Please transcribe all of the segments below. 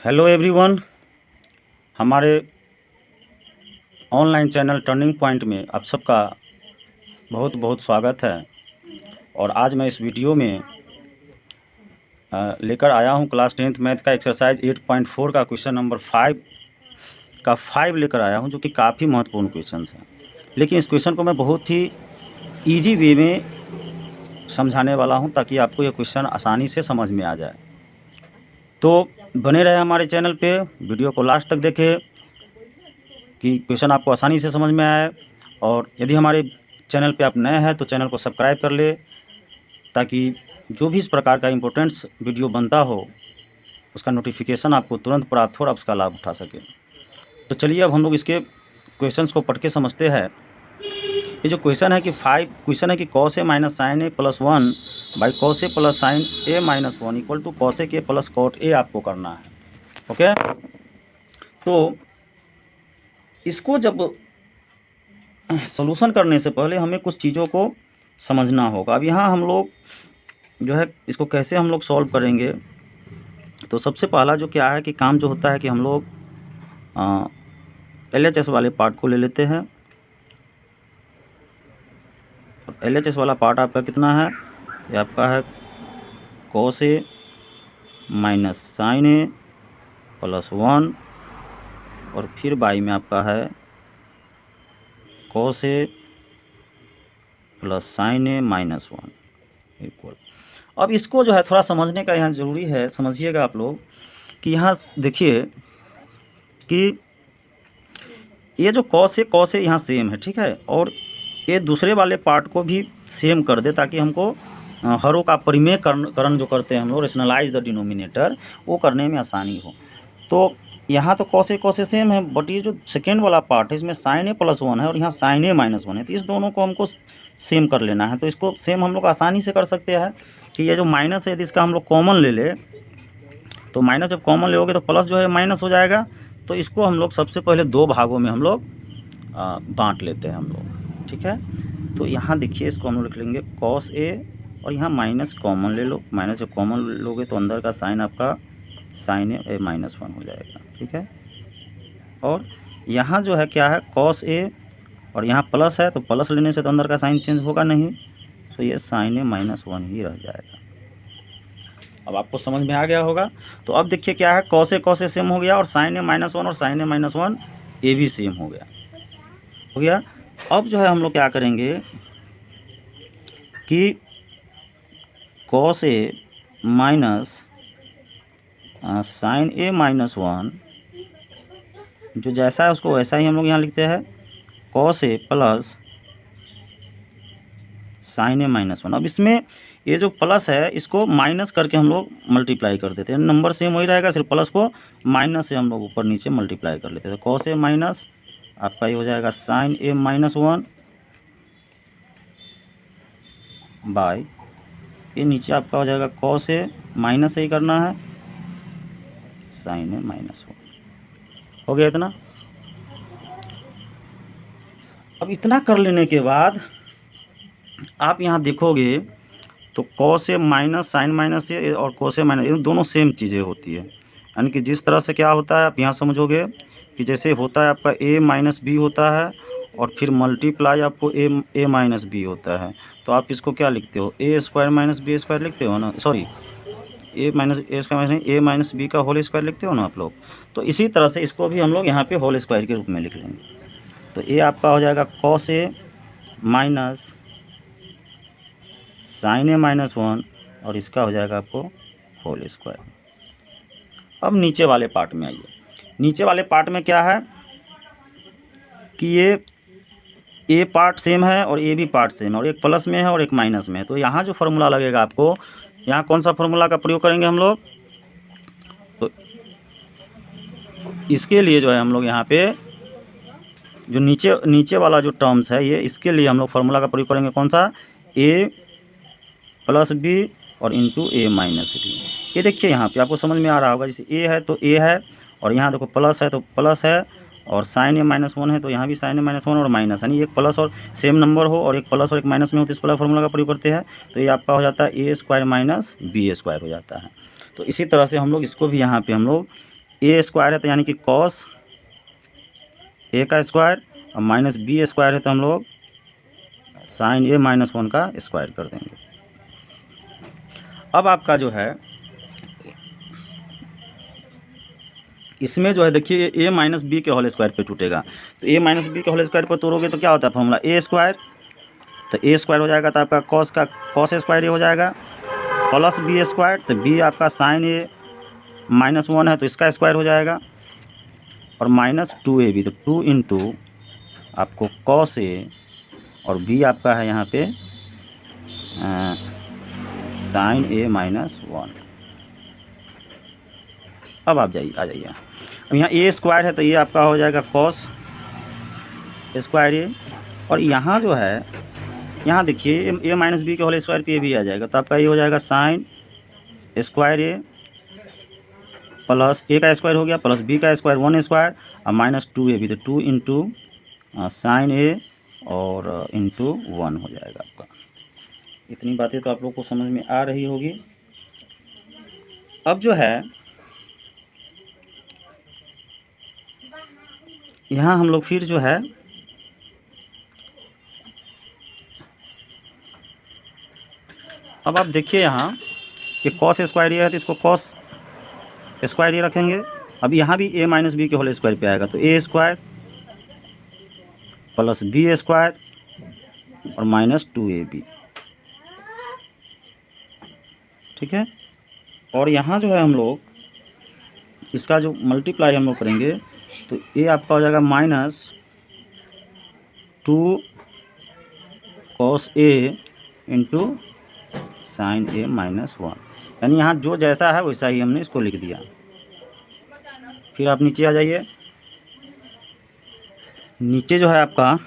Hello everyone, हमारे online channel turning point में आप सबका बहुत बहुत स्वागत है। और आज मैं इस वीडियो में लेकर आया हूं क्लास 10th मैथ का एक्सरसाइज 8.4 का क्वेश्चन नंबर 5 लेकर आया हूं, जो कि काफ़ी महत्वपूर्ण क्वेश्चन है। लेकिन इस क्वेश्चन को मैं बहुत ही ईजी वे में समझाने वाला हूं ताकि आपको ये क्वेश्चन आसानी से समझ में आ जाए। तो बने रहे हमारे चैनल पे, वीडियो को लास्ट तक देखें कि क्वेश्चन आपको आसानी से समझ में आए। और यदि हमारे चैनल पे आप नए हैं तो चैनल को सब्सक्राइब कर ले, ताकि जो भी इस प्रकार का इम्पोर्टेंट्स वीडियो बनता हो उसका नोटिफिकेशन आपको तुरंत प्राप्त हो और आप उसका लाभ उठा सकें। तो चलिए अब हम लोग इसके क्वेश्चंस को पढ़ के समझते हैं। ये जो क्वेश्चन है कि क्वेश्चन है कि cos a minus sine A plus 1 by cos a plus sine A minus 1 equal to cos a के प्लस cot a आपको करना है। ओके, तो इसको जब सॉल्यूशन करने से पहले हमें कुछ चीज़ों को समझना होगा। अब यहाँ हम लोग जो है इसको कैसे हम लोग सॉल्व करेंगे, तो सबसे पहला जो क्या है कि काम जो होता है कि हम लोग LHS वाले पार्ट को ले लेते हैं। LHS वाला पार्ट आपका कितना है, ये आपका है cos a minus sine A plus 1 और फिर बाई में आपका है cos a plus sine A minus 1 equal. अब इसको जो है थोड़ा समझने का यहाँ ज़रूरी है, समझिएगा आप लोग कि यहाँ देखिए कि ये जो cos a यहाँ सेम है, ठीक है, और ये दूसरे वाले पार्ट को भी सेम कर दे ताकि हमको हरों का परिमेय करण जो करते हैं हम लोग, रेशनलाइज द डिनोमिनेटर, वो करने में आसानी हो। तो यहाँ तो cos a सेम है, बट ये जो सेकेंड वाला पार्ट है इसमें sin a प्लस 1 है और यहाँ sin a माइनस 1 है, तो इस दोनों को हमको सेम कर लेना है। तो इसको सेम हम लोग आसानी से कर सकते हैं कि ये जो माइनस है यदि इसका हम लोग कॉमन ले ले, तो माइनस जब कॉमन लेोगे तो प्लस जो है माइनस हो जाएगा। तो इसको हम लोग सबसे पहले दो भागों में हम लोग बांट लेते हैं हम लोग, ठीक है। तो यहाँ देखिए इसको हम लोग लिख लेंगे cos a और यहाँ माइनस कॉमन ले लो, माइनस जब कॉमन लोगे तो अंदर का साइन आपका sin a माइनस 1 हो जाएगा, ठीक है। और यहाँ जो है क्या है cos a और यहाँ प्लस है, तो प्लस लेने से तो अंदर का साइन चेंज होगा नहीं, तो ये sin a माइनस 1 ही रह जाएगा। अब आपको समझ में आ गया होगा। तो अब देखिए क्या है, cos a सेम हो गया और sin a माइनस 1 और sin a माइनस 1 ये भी सेम हो गया। अब जो है हम लोग क्या करेंगे कि cos a minus sin a minus 1 जो जैसा है उसको वैसा ही हम लोग यहाँ लिखते हैं cos a plus sin a minus 1। अब इसमें ये जो प्लस है इसको माइनस करके हम लोग मल्टीप्लाई कर देते हैं, नंबर सेम वही रहेगा, सिर्फ प्लस को माइनस से हम लोग ऊपर नीचे मल्टीप्लाई कर लेते हैं। तो cos a माइनस आपका ये हो जाएगा sin a माइनस 1 बाई ये नीचे आपका हो जाएगा cos a माइनस से ही करना है sin a माइनस 1। हो गया इतना। अब इतना कर लेने के बाद आप यहाँ देखोगे तो cos a minus sine minus a और cos a माइनस, ये दोनों सेम चीज़ें होती है। यानी कि जिस तरह से क्या होता है आप यहाँ समझोगे कि जैसे होता है आपका a माइनस बी होता है और फिर मल्टीप्लाई आपको a माइनस बी होता है, तो आप इसको क्या लिखते हो, a square minus B square लिखते हो ना, sorry a minus a square minus a minus B का होल स्क्वायर लिखते हो ना आप लोग। तो इसी तरह से इसको भी हम लोग यहाँ पे होल स्क्वायर के रूप में लिख लेंगे। तो ये आपका हो जाएगा cos a minus sin a minus 1 और इसका हो जाएगा आपको होल स्क्वायर। अब नीचे वाले पार्ट में आइए। नीचे वाले पार्ट में क्या है कि ये ए पार्ट सेम है और ए भी पार्ट सेम है, और एक प्लस में है और एक माइनस में है। तो यहाँ जो फार्मूला लगेगा आपको, यहाँ कौन सा फार्मूला का प्रयोग करेंगे हम लोग, तो इसके लिए जो है हम लोग यहाँ पे जो नीचे वाला जो टर्म्स है ये, इसके लिए हम लोग फार्मूला का प्रयोग करेंगे कौन सा, ए प्लस बी और इंटू ए माइनस बी। ये देखिए यहाँ पे आपको समझ में आ रहा होगा, जैसे ए है तो ए है और यहाँ देखो प्लस है तो प्लस है और sin a माइनस 1 है तो यहाँ भी sin a माइनस 1 और माइनस, यानी एक प्लस और सेम नंबर हो और एक प्लस और एक माइनस में हो तो इस वाला फार्मूला का प्रयोग करते हैं। तो ये आपका हो जाता है a square minus B square हो जाता है। तो इसी तरह से हम लोग इसको भी यहाँ पे हम लोग ए स्क्वायर है तो यानी कि कॉस ए का स्क्वायर, और माइनस बी स्क्वायर है तो हम लोग साइन ए माइनस 1 का स्क्वायर कर देंगे। अब आपका जो है इसमें जो है देखिए ए माइनस बी के होल स्क्वायर पे टूटेगा, तो ए माइनस बी के होल स्क्वायर पर तोड़ोगे तो क्या होता है फॉर्मूला ए स्क्वायर, तो ए स्क्वायर हो जाएगा तो आपका कॉस स्क्वायर ये हो जाएगा, प्लस बी स्क्वायर, तो बी आपका साइन ए माइनस 1 है तो इसका स्क्वायर हो जाएगा, और माइनस 2 AB, तो 2 इंटू आपको कॉस ए, और बी आपका है यहाँ पे साइन ए माइनस 1। अब आप आ जाइए, अब यहाँ ए स्क्वायर है तो ये आपका हो जाएगा कॉस स्क्वायर ए, और यहाँ जो है यहाँ देखिए ए माइनस बी के होल स्क्वायर पे भी आ जाएगा, तो आपका ये हो जाएगा साइन स्क्वायर ए प्लस ए का स्क्वायर हो गया प्लस बी का स्क्वायर 1 स्क्वायर और माइनस 2AB, तो 2 इंटू साइन ए और इंटू 1 हो जाएगा आपका। इतनी बातें तो आप लोग को समझ में आ रही होगी। अब जो है यहाँ हम लोग फिर जो है अब आप देखिए यहाँ कि कॉस स्क्वायर ये है तो इसको कॉस स्क्वायर ये रखेंगे। अब यहाँ भी ए माइनस बी के होल स्क्वायर पे आएगा, तो ए स्क्वायर प्लस बी स्क्वायर और माइनस 2AB, ठीक है। और यहाँ जो है हम लोग इसका जो मल्टीप्लाई हम लोग करेंगे तो ये आपका हो जाएगा minus 2 cos A into sine A minus 1, यानी यहाँ जो जैसा है वैसा ही हमने इसको लिख दिया। फिर आप नीचे आ जाइए, नीचे जो है आपका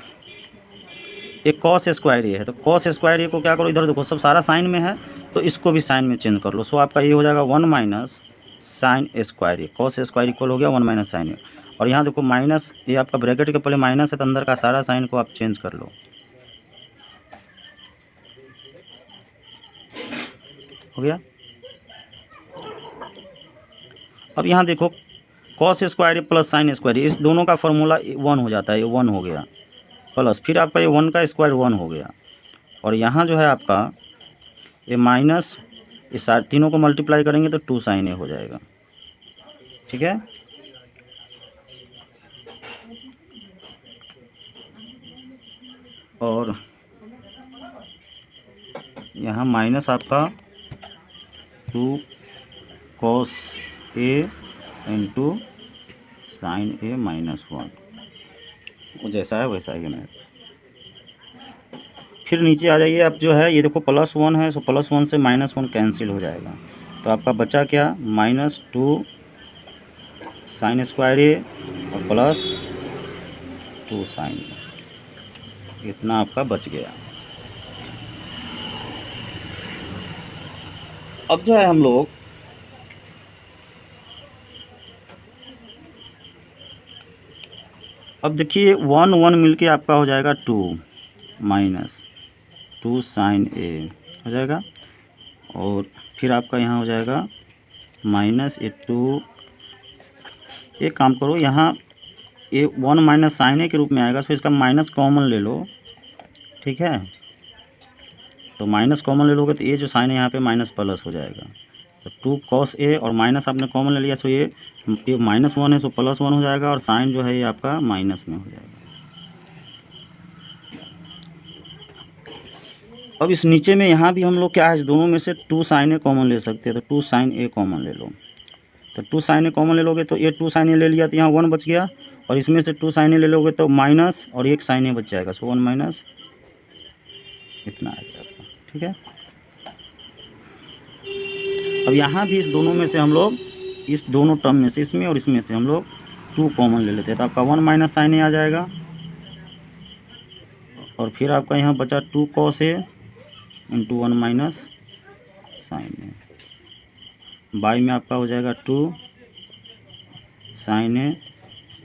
एक कॉस स्क्वायर ये है, तो कॉस स्क्वायर ये को क्या करो, इधर देखो सब सारा साइन में है तो इसको भी साइन में चेंज कर लो। सो आपका ये हो जाएगा 1 माइनस साइन स्क्वायर, ये कॉस स्क्वायर इक्वल हो गया 1 माइनस साइन ए। और यहाँ देखो माइनस ये आपका ब्रैकेट के पहले माइनस है तो अंदर का सारा साइन को आप चेंज कर लो, हो गया। अब यहाँ देखो cos square plus sine square, इस दोनों का फॉर्मूला 1 हो जाता है, ये 1 हो गया, प्लस फिर आपका ये 1 का स्क्वायर 1 हो गया, और यहाँ जो है आपका ये माइनस इस तीनों को मल्टीप्लाई करेंगे तो 2 साइन ए हो जाएगा, ठीक है। और यहाँ माइनस आपका 2 cos A into sine A minus 1, वो जैसा है वैसा ही है। फिर नीचे आ जाइए, आप जो है ये देखो प्लस 1 है, सो प्लस 1 से माइनस 1 कैंसिल हो जाएगा, तो आपका बचा क्या माइनस 2 साइन स्क्वायर ए और प्लस 2 साइन ए, इतना आपका बच गया। अब जो है हम लोग अब देखिए 1 1 मिलके आपका हो जाएगा 2 माइनस 2 साइन ए हो जाएगा, और फिर आपका यहाँ हो जाएगा माइनस ए 2, एक काम करो यहाँ ये 1 माइनस साइन ए के रूप में आएगा, तो इसका माइनस कॉमन ले लो, ठीक है। तो माइनस कॉमन ले लोगे तो ये जो साइन है यहाँ पे माइनस प्लस हो जाएगा, तो 2 कॉस ए और माइनस आपने कॉमन ले लिया, सो ये माइनस 1 है सो प्लस 1 हो जाएगा, और साइन जो है ये आपका माइनस में हो जाएगा। अब इस नीचे में यहाँ भी हम लोग क्या है, इस दोनों में से 2 साइन ए कॉमन ले सकते हैं, तो 2 साइन ए कॉमन ले लो, तो 2 साइन ए कॉमन ले लोगे तो ये 2 साइन ए ले लिया तो यहाँ 1 बच गया, और इसमें से 2 साइन ए ले लोगे तो माइनस और 1 साइन ए बच जाएगा, सो 1 माइनस इतना आ जाएगा, ठीक है। अब यहाँ भी इस दोनों में से हम लोग इस दोनों टर्म में से इसमें और इसमें से हम लोग 2 कॉमन ले लेते हैं, तो आपका 1 माइनस साइन ए आ जाएगा, और फिर आपका यहाँ बचा 2 cos A into 1 minus sine A, by में आपका हो जाएगा 2 sine A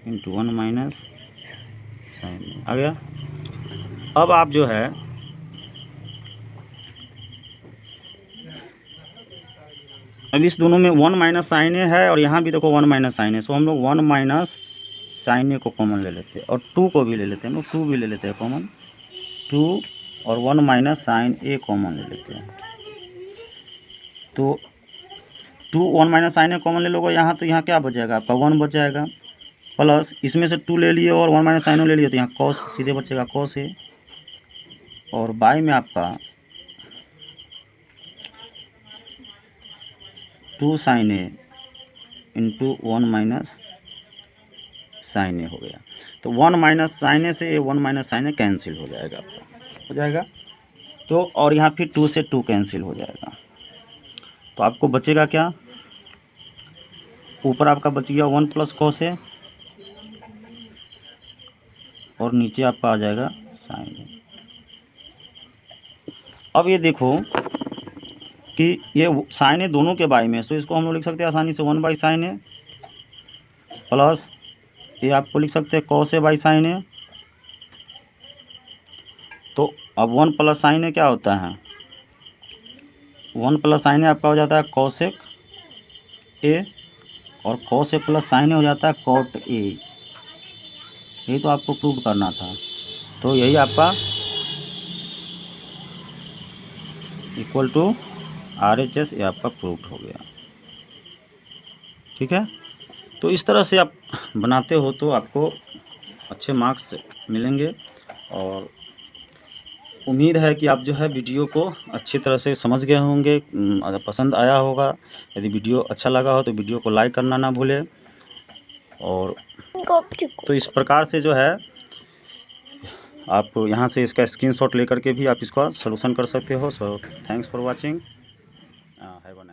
into 1 minus sine A आ गया। अब आप जो है अब इस दोनों में 1 माइनस साइन ए है और यहाँ भी देखो 1 माइनस साइन ए, सो हम लोग 1 माइनस साइन ए को कॉमन ले लेते हैं और 2 को भी ले लेते हैं, हम लोग 2 भी ले लेते हैं कॉमन, 2 और 1 माइनस साइन ए कॉमन ले लेते हैं। तो 2 1 माइनस साइन ए कॉमन ले लोगे यहाँ, तो यहाँ क्या बच जाएगा आपका 1 बच जाएगा, प्लस इसमें से 2 ले लिए और 1 माइनस साइन ए ले लिए, तो यहाँ कॉस सीधे बचेगा कॉस ए, और बाई में आपका 2 sine A into 1 minus sine ए हो गया। तो 1 माइनस साइन ए से 1 माइनस साइन ए कैंसिल हो जाएगा आपका, हो जाएगा। तो और यहाँ फिर 2 से 2 कैंसिल हो जाएगा, तो आपको बचेगा क्या, ऊपर आपका बच गया 1 प्लस कॉस ए और नीचे आपका आ जाएगा साइन ए। अब ये देखो कि ये साइन ए दोनों के बाई में, सो इसको हम लोग लिख सकते हैं आसानी से 1 बाई साइन ए, प्लस ये आपको लिख सकते हैं कॉस ए बाई साइन ए। तो अब 1 प्लस साइन ए क्या होता है, 1 प्लस साइन ए आपका हो जाता है कॉसेक ए, और कॉस ए प्लस साइन ए हो जाता है कॉट ए। यही तो आपको प्रूव करना था, तो यही आपका इक्वल टू RHS, ये आपका प्रूव हो गया। ठीक है, तो इस तरह से आप बनाते हो तो आपको अच्छे मार्क्स मिलेंगे, और उम्मीद है कि आप जो है वीडियो को अच्छी तरह से समझ गए होंगे, अगर पसंद आया होगा। यदि वीडियो अच्छा लगा हो तो वीडियो को लाइक करना ना भूलें, और तो इस प्रकार से जो है आप यहाँ से इसका स्क्रीनशॉट लेकर के भी आप इसका सलूशन कर सकते हो। So thanks for watching, have a